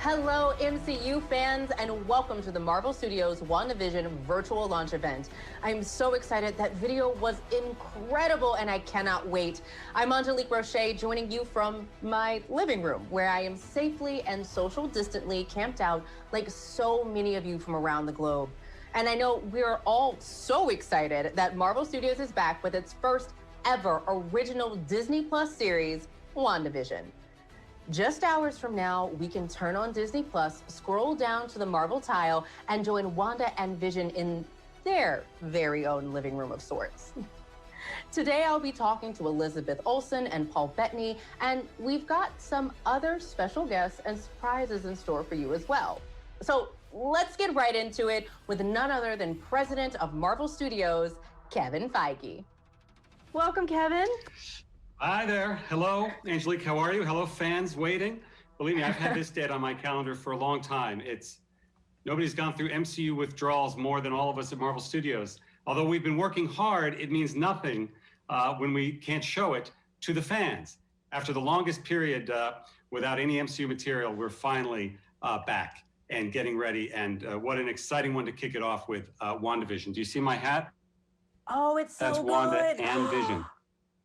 Hello, MCU fans, and welcome to the Marvel Studios WandaVision virtual launch event. I'm so excited. That video was incredible, and I cannot wait. I'm Angelique Roche, joining you from my living room, where I am safely and social distantly camped out like so many of you from around the globe. And I know we're all so excited that Marvel Studios is back with its first ever original Disney Plus series, WandaVision. Just hours from now, we can turn on Disney Plus, scroll down to the Marvel tile, and join Wanda and Vision in their very own living room of sorts. Today, I'll be talking to Elizabeth Olsen and Paul Bettany, and we've got some other special guests and surprises in store for you as well. So let's get right into it with none other than President of Marvel Studios, Kevin Feige. Welcome, Kevin. Hi there. Hello, Angelique. How are you? Hello, fans waiting. Believe me, I've had this date on my calendar for a long time. Nobody's gone through MCU withdrawals more than all of us at Marvel Studios. Although we've been working hard, it means nothing when we can't show it to the fans. After the longest period without any MCU material, we're finally back and getting ready. And what an exciting one to kick it off with, WandaVision. Do you see my hat? Oh, it's so good. That's Wanda and Vision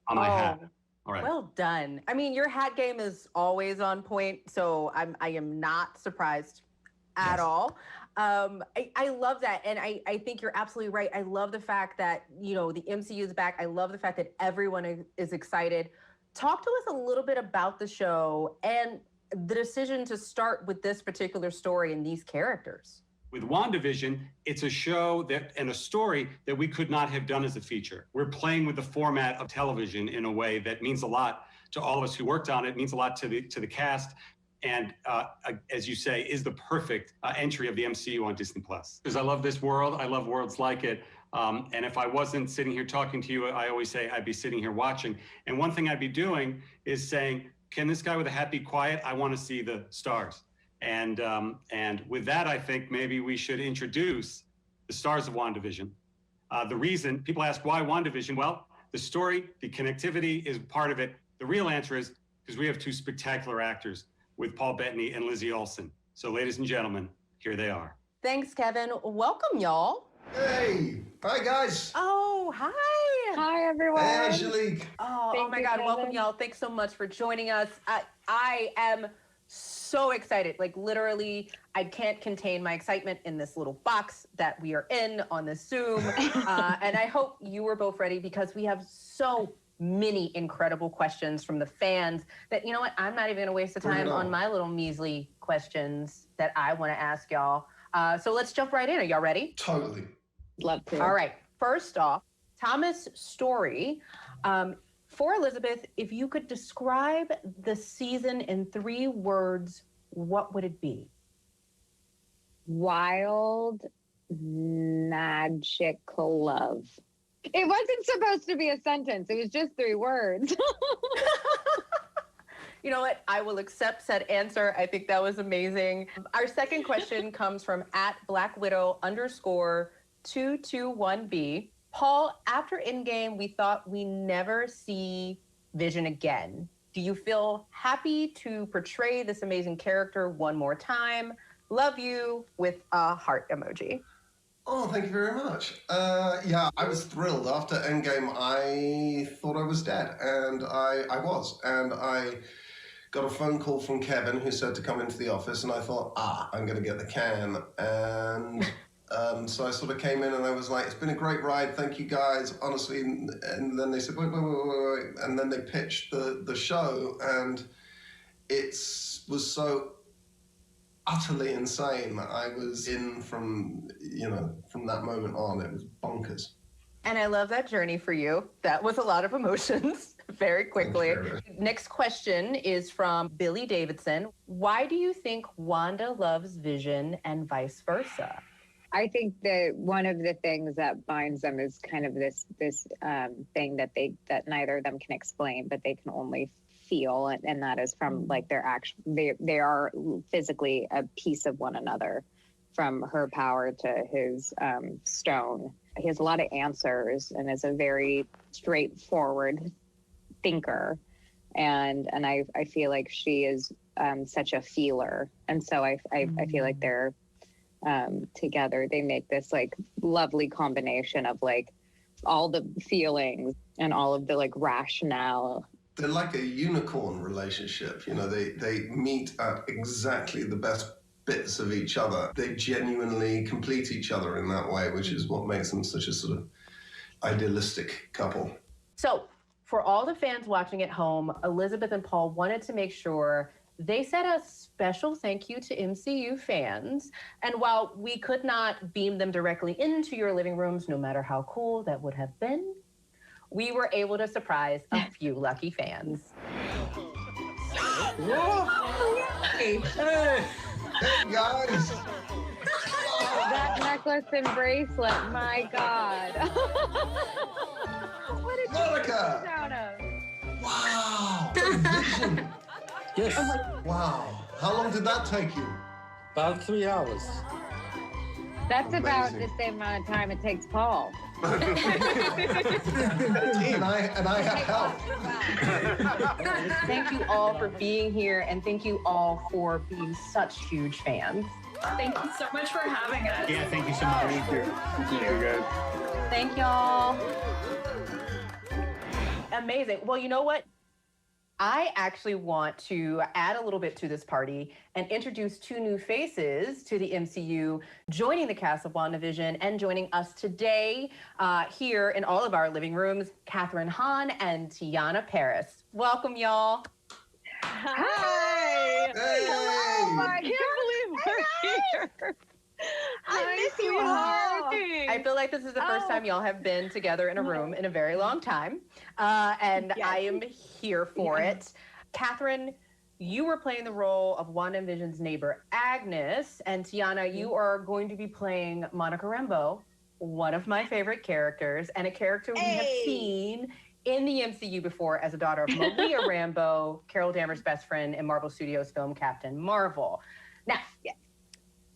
on my hat. All right. Well done. I mean, your hat game is always on point, so I am not surprised at all. I love that, and I think you're absolutely right. I love the fact that, the MCU is back. I love the fact that everyone is excited. Talk to us a little bit about the show and the decision to start with this particular story and these characters. With WandaVision, it's a show and a story that we could not have done as a feature. We're playing with the format of television in a way that means a lot to all of us who worked on it. It means a lot to the cast, and as you say, is the perfect entry of the MCU on Disney Plus. Because I love this world, I love worlds like it, and if I wasn't sitting here talking to you, I always say I'd be sitting here watching. And one thing I'd be doing is saying, can this guy with a hat be quiet? I want to see the stars. And with that, I think maybe we should introduce the stars of WandaVision. The reason people ask why WandaVision, well, the story, the connectivity is part of it. The real answer is because we have two spectacular actors with Paul Bettany and Lizzie Olsen. So ladies and gentlemen, here they are. Thanks, Kevin. Welcome, y'all. Hey, hi guys. Oh, hi. Hi, everyone. Hey, Angelique. Oh my God, welcome, y'all. Thanks so much for joining us. I am so excited. Like, literally, I can't contain my excitement in this little box that we are in on this Zoom. And I hope you were both ready, because we have so many incredible questions from the fans that, you know what, I'm not even gonna waste the time on my little measly questions that I wanna ask y'all. So let's jump right in. Are y'all ready? Totally. Love to. All right, first off, Thomas' story. For Elizabeth, if you could describe the season in 3 words, what would it be? Wild, magical love. It wasn't supposed to be a sentence. It was just 3 words. You know what? I will accept said answer. I think that was amazing. Our second question comes from @BlackWidow_221B. Paul, after Endgame, we thought we never see Vision again. Do you feel happy to portray this amazing character one more time? Love you, with a heart emoji. Oh, thank you very much. Yeah, I was thrilled. After Endgame, I thought I was dead, and I was. And I got a phone call from Kevin, who said to come into the office, and I thought, I'm going to get the can. And so I sort of came in and I was like, it's been a great ride, thank you guys, honestly. And then they said, wait. And then they pitched the show, and it was so utterly insane that I was in from that moment on. It was bonkers. And I love that journey for you. That was a lot of emotions very quickly. Next question is from Billy Davidson. Why do you think Wanda loves Vision and vice versa? I think that one of the things that binds them is kind of this thing that neither of them can explain, but they can only feel, and that is from like their action. They are physically a piece of one another, from her power to his stone. He has a lot of answers and is a very straightforward thinker. and I feel like she is such a feeler, and so I feel like they're together. They make this like lovely combination of like all the feelings and all of the like rationale. They're like a unicorn relationship. You know, they meet at exactly the best bits of each other. They genuinely complete each other in that way, which is what makes them such a sort of idealistic couple. So, for all the fans watching at home, Elizabeth and Paul wanted to make sure they said a special thank you to MCU fans. And while we could not beam them directly into your living rooms, no matter how cool that would have been, we were able to surprise a few lucky fans. Hey guys! That necklace and bracelet, my God. What did Monica! you out of? Wow! Vision! Yes, Wow. How long did that take you? about 3 hours. That's about Amazing. the same amount of time it takes Paul. And I have help. Thank you all for being here, and thank you all for being such huge fans. Thank you so much for having us. Yeah, thank you so much. Thank you. Thank y'all. Amazing. Well, you know what? I actually want to add a little bit to this party and introduce two new faces to the MCU, joining the cast of WandaVision and joining us today here in all of our living rooms, Catherine Hahn and Tiana Paris. Welcome, y'all. Hi. Hey! I can't believe we're here. I miss you all. I feel like this is the first time y'all have been together in a room in a very long time, and Yes. I am here for it. Catherine, you were playing the role of WandaVision's neighbor, Agnes, and Tiana, you are going to be playing Monica Rambeau, one of my favorite characters, and a character we have seen in the MCU before as a daughter of Maria Rambeau, Carol Danvers' best friend in Marvel Studios' film Captain Marvel. Now,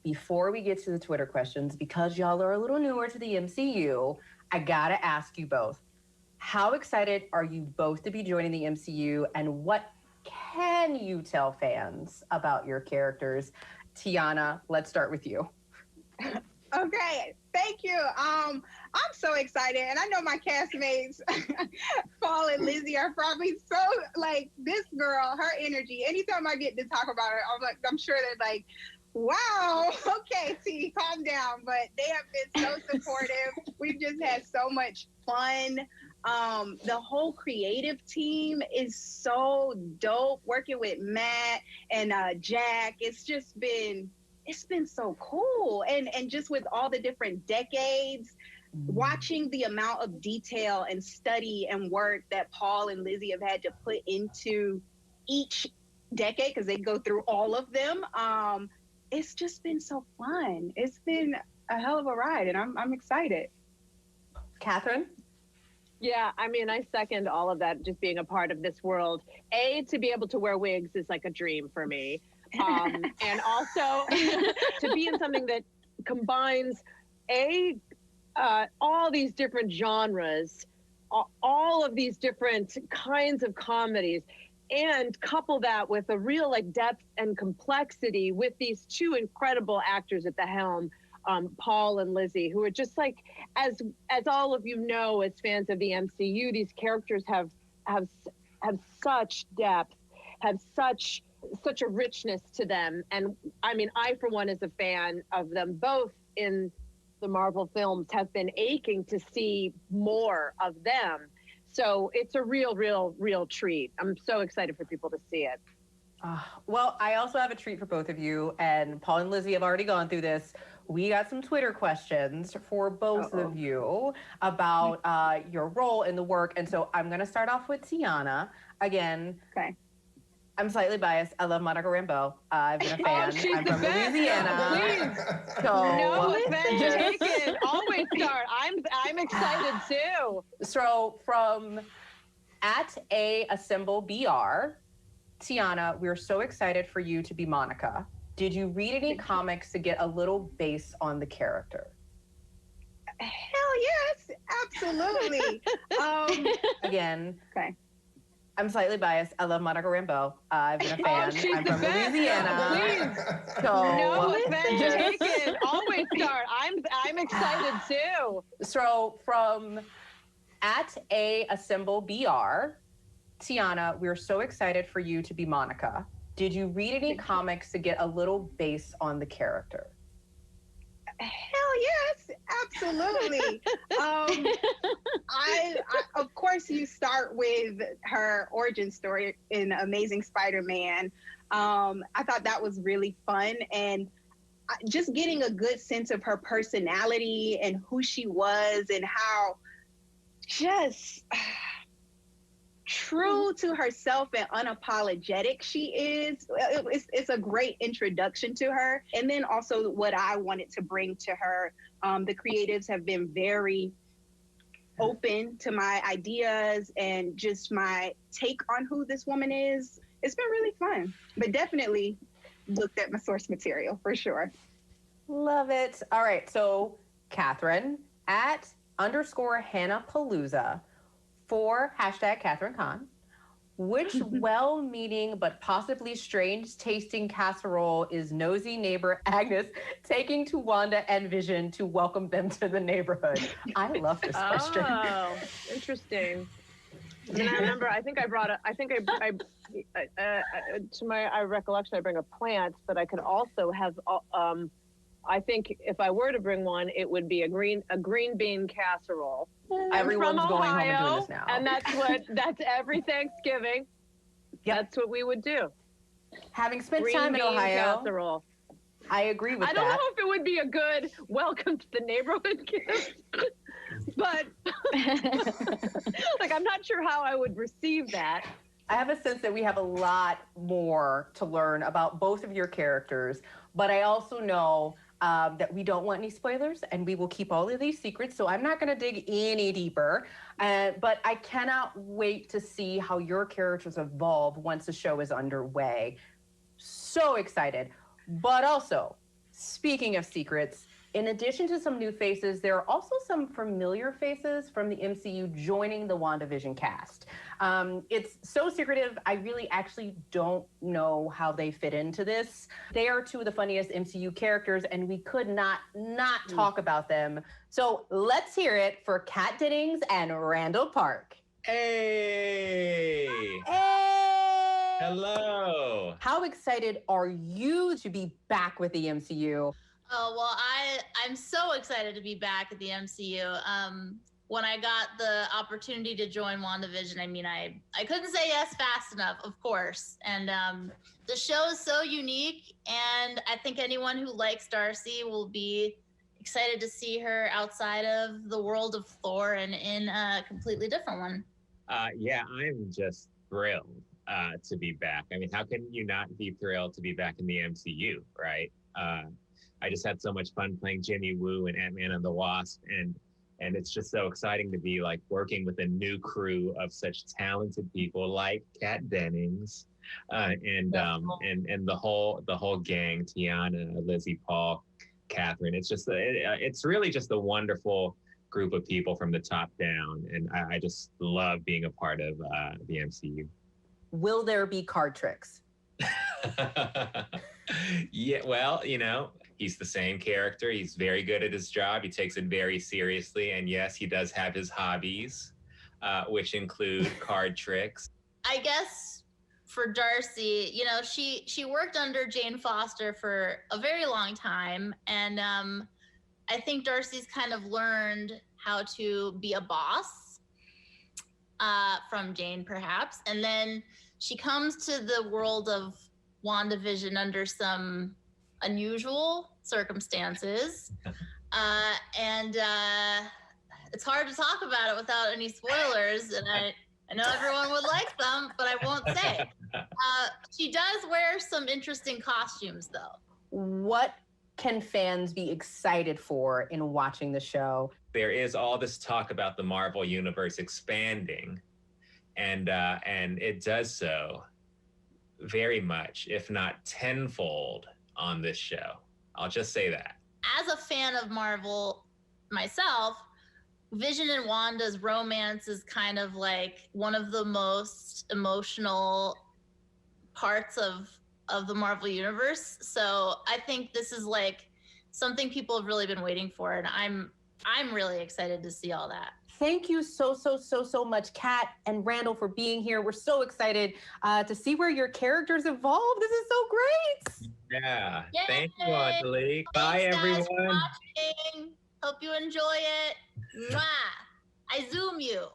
before we get to the Twitter questions, because y'all are a little newer to the MCU, I gotta ask you both, how excited are you both to be joining the MCU, and what can you tell fans about your characters? Tiana, let's start with you. Okay, thank you. I'm so excited, and I know my castmates, Paul and Lizzie, are probably so like this girl. Her energy. Anytime I get to talk about her, I'm sure they're like, "Wow, okay, T, calm down." But they have been so supportive. We've just had so much fun. The whole creative team is so dope. Working with Matt and Jack, it's been so cool, and just with all the different decades, watching the amount of detail and study and work that Paul and Lizzie have had to put into each decade, because they go through all of them. It's just been so fun. It's been a hell of a ride, and I'm excited. Catherine? Yeah, I mean, I second all of that, just being a part of this world. To be able to wear wigs is like a dream for me. And also to be in something that combines all these different genres, all of these different kinds of comedies, and couple that with a real like depth and complexity with these two incredible actors at the helm, Paul and Lizzie, who are just like, as all of you know, as fans of the MCU, these characters have such depth, have such a richness to them. And I mean, I, for one, as a fan of them both in the Marvel films, have been aching to see more of them. So it's a real treat. I'm so excited for people to see it. Well, I also have a treat for both of you, and Paul and Lizzie have already gone through this. We got some Twitter questions for both of you about your role in the work. And so I'm going to start off with Tiana. Again, Okay. I'm slightly biased. I love Monica Rambeau. I've been a fan. she's I'm the from best. Louisiana. Please. So, No offense taken. Always start. I'm excited too. So from @AssembleBR, Tiana, we're so excited for you to be Monica. Did you read any comics to get a little base on the character? Hell yes, absolutely. Again, Okay. I'm slightly biased. I love Monica Rambeau. I've been a fan. she's I'm the from best. Louisiana. Please. So, No offense taken. Always start. I'm excited too. So from @assemblebr, Tiana, we're so excited for you to be Monica. Did you read any comics to get a little base on the character? Hell yes, absolutely. I of course you start with her origin story in Amazing Spider-Man. I thought that was really fun, and just getting a good sense of her personality and who she was and how just true to herself and unapologetic she is. It's a great introduction to her. And then also what I wanted to bring to her. The creatives have been very open to my ideas and just my take on who this woman is. It's been really fun, but definitely looked at my source material for sure. Love it. All right, so Catherine @_Hannah for #Catherine Kahn. Which well-meaning but possibly strange-tasting casserole is nosy neighbor Agnes taking to Wanda and Vision to welcome them to the neighborhood? I love this question. Oh, interesting. I mean, I remember. I think I brought a. I think I to my recollection, I bring a plant, but I could also have. I think if I were to bring one, it would be a green bean casserole. Everyone's going home and doing this now. And that's every Thanksgiving. Yep. That's what we would do. Having spent Green time in bean Ohio, casserole. I agree with that. I don't know if it would be a good welcome to the neighborhood gift, but like I'm not sure how I would receive that. I have a sense that we have a lot more to learn about both of your characters, but I also know that we don't want any spoilers and we will keep all of these secrets. So I'm not going to dig any deeper, but I cannot wait to see how your characters evolve once the show is underway. So excited. But also, speaking of secrets, in addition to some new faces, there are also some familiar faces from the MCU joining the WandaVision cast. It's so secretive, I really actually don't know how they fit into this. They are two of the funniest MCU characters, and we could not talk about them. So let's hear it for Kat Dennings and Randall Park. Hey! Hey! Hello! How excited are you to be back with the MCU? Oh, well, I'm so excited to be back at the MCU. When I got the opportunity to join WandaVision, I mean, I couldn't say yes fast enough, of course. And the show is so unique, and I think anyone who likes Darcy will be excited to see her outside of the world of Thor and in a completely different one. Yeah, I'm just thrilled to be back. I mean, how can you not be thrilled to be back in the MCU, right? I just had so much fun playing Jimmy Woo and Ant-Man and the Wasp, and it's just so exciting to be like working with a new crew of such talented people like Kat Dennings, and the whole gang, Tiana, Lizzie, Paul, Catherine. It's just it's really just a wonderful group of people from the top down, and I just love being a part of the MCU. Will there be card tricks? Yeah, well, you know, he's the same character. He's very good at his job. He takes it very seriously. And yes, he does have his hobbies, which include card tricks. I guess for Darcy, you know, she worked under Jane Foster for a very long time. And I think Darcy's kind of learned how to be a boss from Jane, perhaps. And then she comes to the world of WandaVision under some unusual circumstances. And it's hard to talk about it without any spoilers. And I know everyone would like them, but I won't say. She does wear some interesting costumes, though. What can fans be excited for in watching the show? There is all this talk about the Marvel Universe expanding, and it does so very much, if not tenfold, on this show. I'll just say that. As a fan of Marvel myself, Vision and Wanda's romance is kind of like one of the most emotional parts of the Marvel universe. So I think this is like something people have really been waiting for, and I'm really excited to see all that. Thank you so much, Kat and Randall, for being here. We're so excited to see where your characters evolve. This is so great. Yeah. Yay! Thank you, Angelique. Bye, Thanks, guys, for everyone. watching. Hope you enjoy it. Mwah. I Zoom you.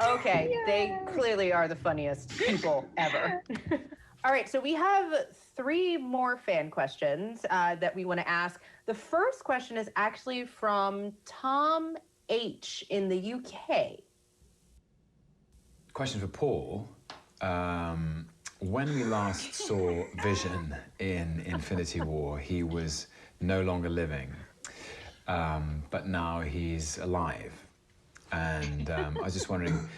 Okay, Yay. they clearly are the funniest people ever. All right, so we have 3 more fan questions that we want to ask. The first question is actually from Tom H. in the UK. Question for Paul. When we last saw Vision in Infinity War, he was no longer living, but now he's alive. And I was just wondering,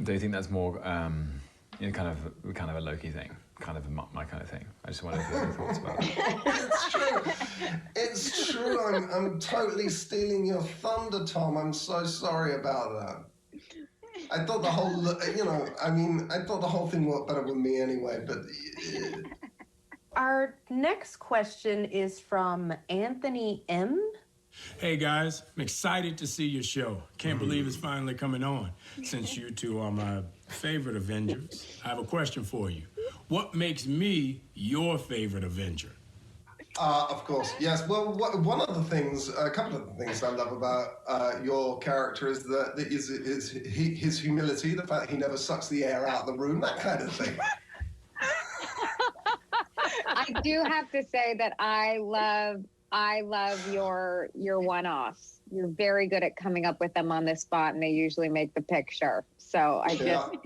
do you think that's more, kind of a Loki thing, kind of my kind of thing? I just wonder if you have any thoughts about it. It's true. I'm totally stealing your thunder, Tom. I'm so sorry about that. I thought the whole, I thought the whole thing worked better with me anyway, but... Our next question is from Anthony M. Hey guys, I'm excited to see your show. Can't believe it's finally coming on. Since you two are my favorite Avengers, I have a question for you. What makes me your favorite Avenger? Of course, yes. Well, a couple of the things I love about your character is his humility, the fact he never sucks the air out of the room, that kind of thing. I do have to say that I love your one-offs. You're very good at coming up with them on the spot, and they usually make the picture. So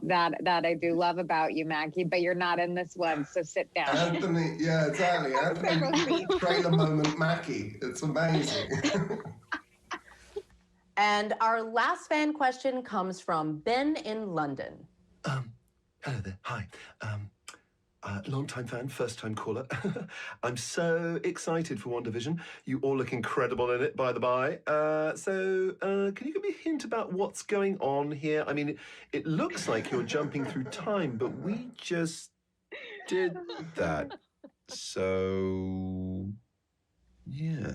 that I do love about you, Maggie. But you're not in this one, so sit down. Anthony, yeah, exactly. Anthony, trailer moment, Mackie. It's amazing. And our last fan question comes from Ben in London. Hello there. Hi. Long-time fan, first-time caller. I'm so excited for WandaVision. You all look incredible in it, by the by. Can you give me a hint about what's going on here? I mean, it looks like you're jumping through time, but we just did that. So, yeah.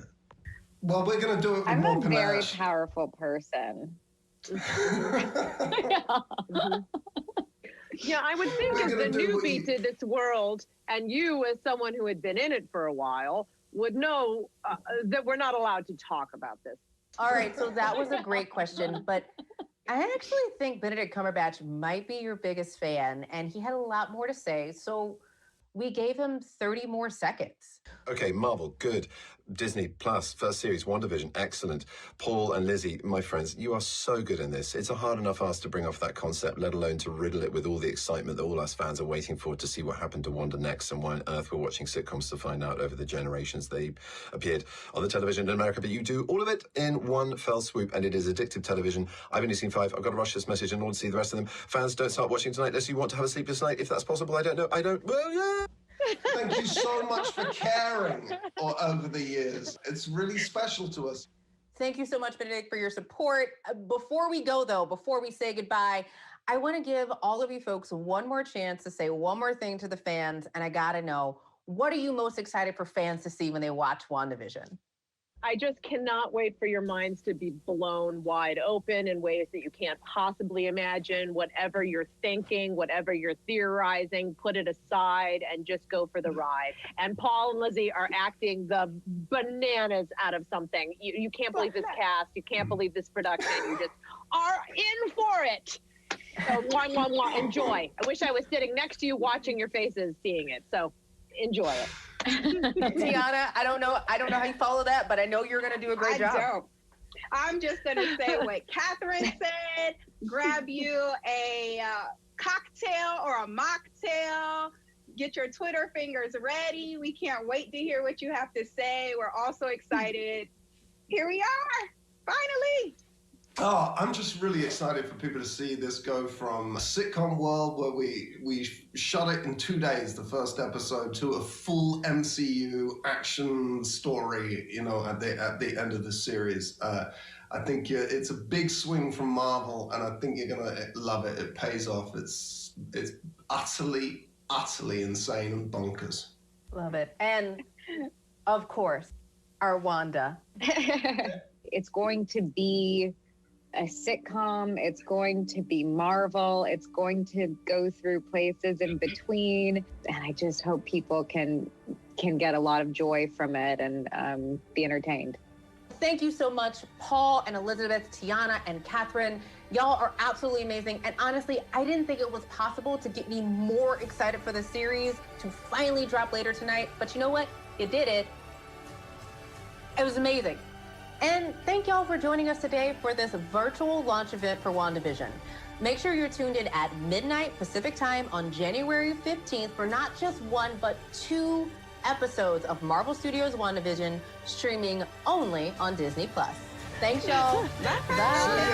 Well, we're going to do it with I'm more a very panache. powerful person. Yeah, I would think as the newbie to this world, and you as someone who had been in it for a while, would know that we're not allowed to talk about this. All right, so that was a great question, but I actually think Benedict Cumberbatch might be your biggest fan, and he had a lot more to say, so we gave him 30 more seconds. Okay, Marvel, good. Disney Plus, first series, WandaVision, excellent. Paul and Lizzie, my friends, you are so good in this. It's a hard enough ask to bring off that concept, let alone to riddle it with all the excitement that all us fans are waiting for to see what happened to Wanda next and why on earth we're watching sitcoms to find out over the generations they appeared on the television in America. But you do all of it in one fell swoop, and it is addictive television. I've only seen 5. I've got to rush this message in order to see the rest of them. Fans, don't start watching tonight unless you want to have a sleepless night. If that's possible, I don't know. Well, yeah. Thank you so much for caring over the years. It's really special to us. Thank you so much, Benedict, for your support. Before we go, though, before we say goodbye, I want to give all of you folks one more chance to say one more thing to the fans, and I got to know, what are you most excited for fans to see when they watch WandaVision? I just cannot wait for your minds to be blown wide open in ways that you can't possibly imagine. Whatever you're thinking, whatever you're theorizing, put it aside and just go for the ride. And Paul and Lizzie are acting the bananas out of something. You can't believe this cast. You can't believe this production. You just are in for it. So enjoy. I wish I was sitting next to you watching your faces, seeing it. So enjoy it. Tiana, I don't know how you follow that, but I know you're going to do a great job. Don't. I'm just going to say what Catherine said. Grab you a cocktail or a mocktail. Get your Twitter fingers ready. We can't wait to hear what you have to say. We're also excited. Here we are, finally. Oh, I'm just really excited for people to see this go from a sitcom world where we shot it in 2 days, the first episode, to a full MCU action story, you know, at the end of the series. I think it's a big swing from Marvel, and I think you're gonna love it. It pays off. It's utterly insane and bonkers. Love it. And of course, our Wanda. It's going to be a sitcom. It's going to be Marvel. It's going to go through places in between. And I just hope people can get a lot of joy from it and be entertained. Thank you so much, Paul and Elizabeth, Tiana and Catherine. Y'all are absolutely amazing. And honestly, I didn't think it was possible to get me more excited for the series to finally drop later tonight. But you know what? It did it. It was amazing. And thank y'all for joining us today for this virtual launch event for WandaVision. Make sure you're tuned in at midnight Pacific time on January 15th for not just one, but 2 episodes of Marvel Studios' WandaVision, streaming only on Disney+. Thanks, y'all. Bye.